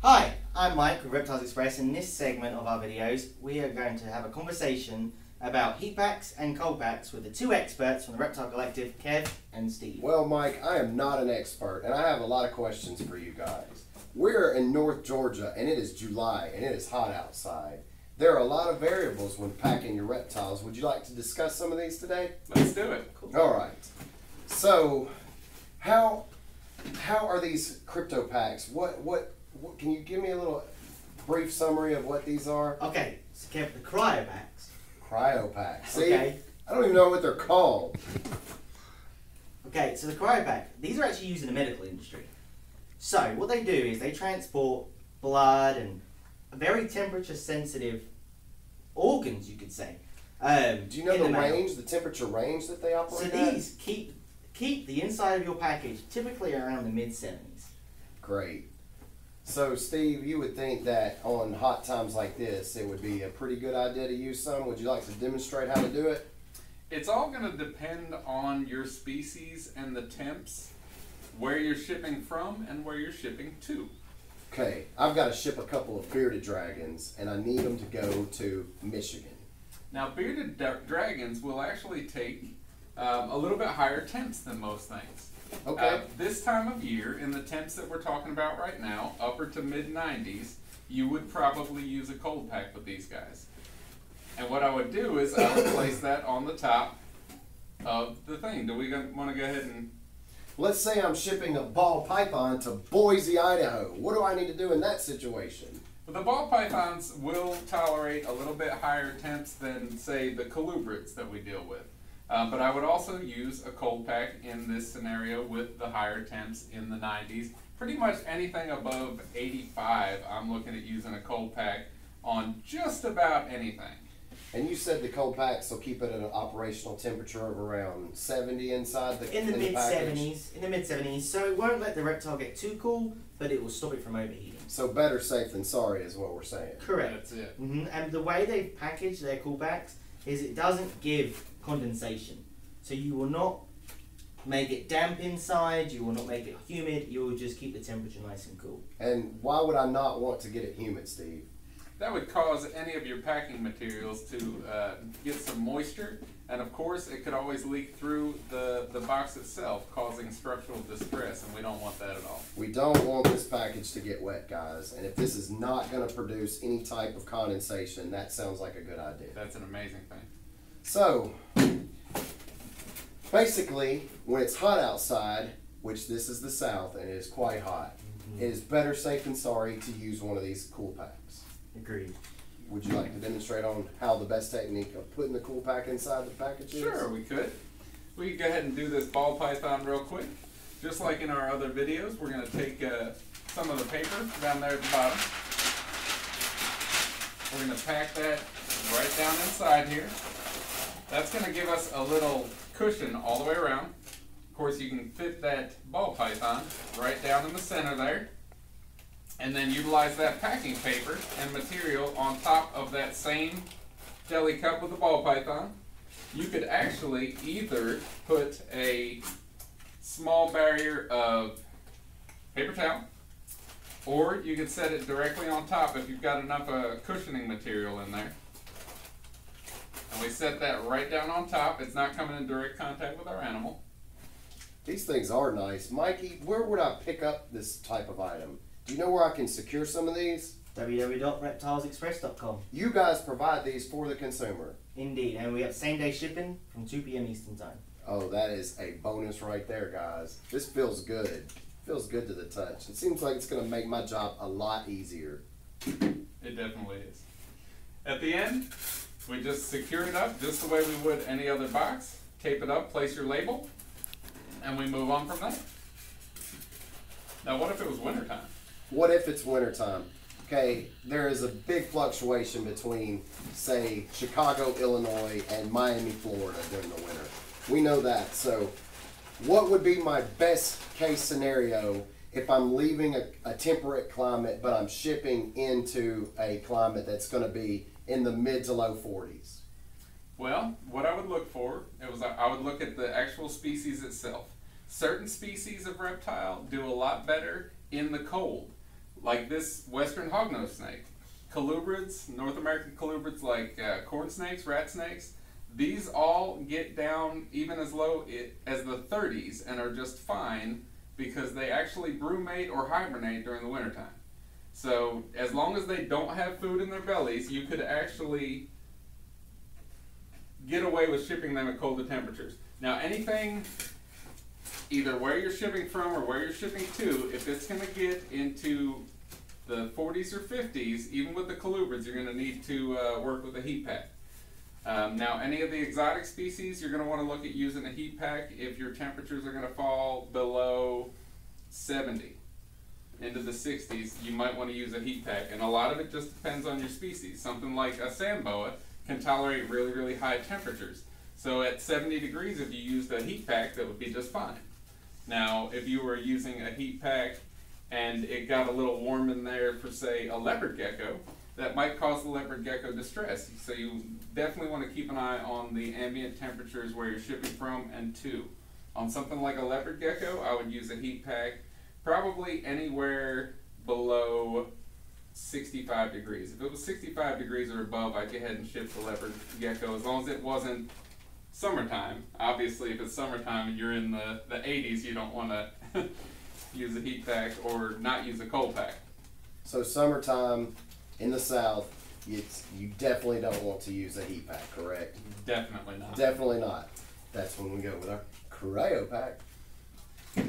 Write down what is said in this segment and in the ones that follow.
Hi, I'm Mike with Reptiles Express. In this segment of our videos, we are going to have a conversation about heat packs and cold packs with the two experts from the Reptile Collective, Kev and Steve. Well, Mike, I am not an expert, and I have a lot of questions for you guys. We're in North Georgia, and it is July, and it is hot outside. There are a lot of variables when packing your reptiles. Would you like to discuss some of these today? Let's do it. Cool. All right. So, how are these crypto packs? What can you give me a little brief summary of what these are? Okay, so Kev, the cryo packs. Cryo packs. See, Okay. I don't even know what they're called. Okay, so the cryo pack, these are actually used in the medical industry. So what they do is they transport blood and very temperature sensitive organs, you could say. Do you know in the mail. range, the temperature range that they So operate at? these keep the inside of your package typically around the mid-70s. Great. So, Steve, you would think that on hot times like this, it would be a pretty good idea to use some. Would you like to demonstrate how to do it? It's all going to depend on your species and the temps, where you're shipping from and where you're shipping to. Okay, I've got to ship a couple of bearded dragons, and I need them to go to Michigan. Now, bearded dragons will actually take a little bit higher temps than most things. Okay. This time of year, in the temps that we're talking about right now, upper to mid-90s, you would probably use a cold pack with these guys. And what I would do is I would place that on the top of the thing. Do we want to go ahead and... Let's say I'm shipping a ball python to Boise, Idaho. What do I need to do in that situation? Well, the ball pythons will tolerate a little bit higher temps than, say, the colubrids that we deal with. But I would also use a cold pack in this scenario with the higher temps in the 90s. Pretty much anything above 85, I'm looking at using a cold pack on just about anything. And you said the cold packs will keep it at an operational temperature of around 70 inside the In the package. mid-70s. In the mid-70s. So it won't let the reptile get too cool, but it will stop it from overheating. So better safe than sorry is what we're saying. Correct. That's it. And the way they package their cool packs is it doesn't give condensation. So you will not make it damp inside, you will not make it humid, you will just keep the temperature nice and cool. And why would I not want to get it humid, Steve? That would cause any of your packing materials to get some moisture, and of course it could always leak through the box itself, causing structural distress, and we don't want that at all. We don't want this package to get wet, guys. And if this is not going to produce any type of condensation, that sounds like a good idea. That's an amazing thing. So, basically, when it's hot outside, which this is the South and it is quite hot, it is better safe than sorry to use one of these cool packs. Agreed. Would you like to demonstrate on how the best technique of putting the cool pack inside the package is? Sure, we could. We can go ahead and do this ball python real quick. Just like in our other videos, we're going to take some of the paper down there at the bottom. We're going to pack that right down inside here. That's going to give us a little cushion all the way around. Of course, you can fit that ball python right down in the center there. And then utilize that packing paper and material on top of that same deli cup with the ball python. You could actually either put a small barrier of paper towel, or you could set it directly on top if you've got enough cushioning material in there. And we set that right down on top. It's not coming in direct contact with our animal. These things are nice. Mikey, where would I pick up this type of item? Do you know where I can secure some of these? www.reptilesexpress.com. You guys provide these for the consumer. Indeed, and we have same-day shipping from 2 p.m. Eastern Time. Oh, that is a bonus right there, guys. This feels good. Feels good to the touch. It seems like it's going to make my job a lot easier. It definitely is. At the end, we just secure it up just the way we would any other box. Tape it up, place your label, and we move on from there. Now, what if it was wintertime? What if it's wintertime? Okay, there is a big fluctuation between, say, Chicago, Illinois, and Miami, Florida during the winter. We know that. So what would be my best case scenario if I'm leaving a temperate climate, but I'm shipping into a climate that's going to be in the mid to low 40s? Well, what I would look for, I would look at the actual species itself. Certain species of reptile do a lot better in the cold. like this western hognose snake. Colubrids, North American colubrids like corn snakes, rat snakes, these all get down even as low as the 30s and are just fine because they actually brumate or hibernate during the wintertime. So as long as they don't have food in their bellies, you could actually get away with shipping them at colder temperatures. Now anything, either where you're shipping from or where you're shipping to, if it's going to get into the 40s or 50s, even with the colubrids, you're going to need to work with a heat pack. Now, any of the exotic species, you're going to want to look at using a heat pack if your temperatures are going to fall below 70 into the 60s. You might want to use a heat pack, and a lot of it just depends on your species. Something like a sand boa can tolerate really, really high temperatures. So at 70 degrees, if you used a heat pack, that would be just fine. Now, if you were using a heat pack and it got a little warm in there for, say, a leopard gecko, that might cause the leopard gecko distress. So you definitely want to keep an eye on the ambient temperatures where you're shipping from and to. On something like a leopard gecko, I would use a heat pack probably anywhere below 65 degrees. If it was 65 degrees or above, I'd go ahead and ship the leopard gecko as long as it wasn't summertime. Obviously, if it's summertime and you're in the 80s, you don't want to use a heat pack or not use a cold pack. So summertime in the south, you definitely don't want to use a heat pack, correct? Definitely not. Definitely not. That's when we go with our cryo pack.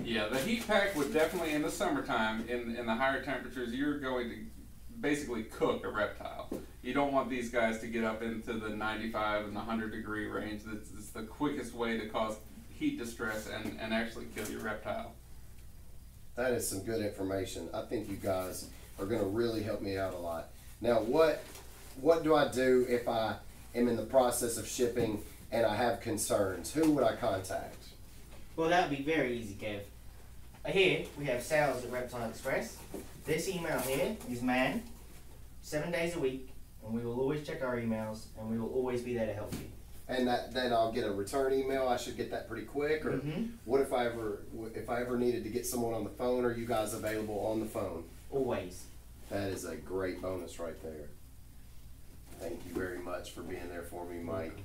Yeah, the heat pack would definitely, in the summertime, in the higher temperatures, you're going to basically cook a reptile. You don't want these guys to get up into the 95 and the 100 degree range. It's the quickest way to cause heat distress and actually kill your reptile. That is some good information. I think you guys are going to really help me out a lot. Now, what do I do if I am in the process of shipping and I have concerns? Who would I contact? Well, that would be very easy, Kev. Here, we have sales at Reptile Express. This email here is manned 7 days a week, and we will always check our emails, and we will always be there to help you. And then I'll get a return email. I should get that pretty quick. Or what if I ever needed to get someone on the phone? Are you guys available on the phone? Always. That is a great bonus right there. Thank you very much for being there for me, Mike.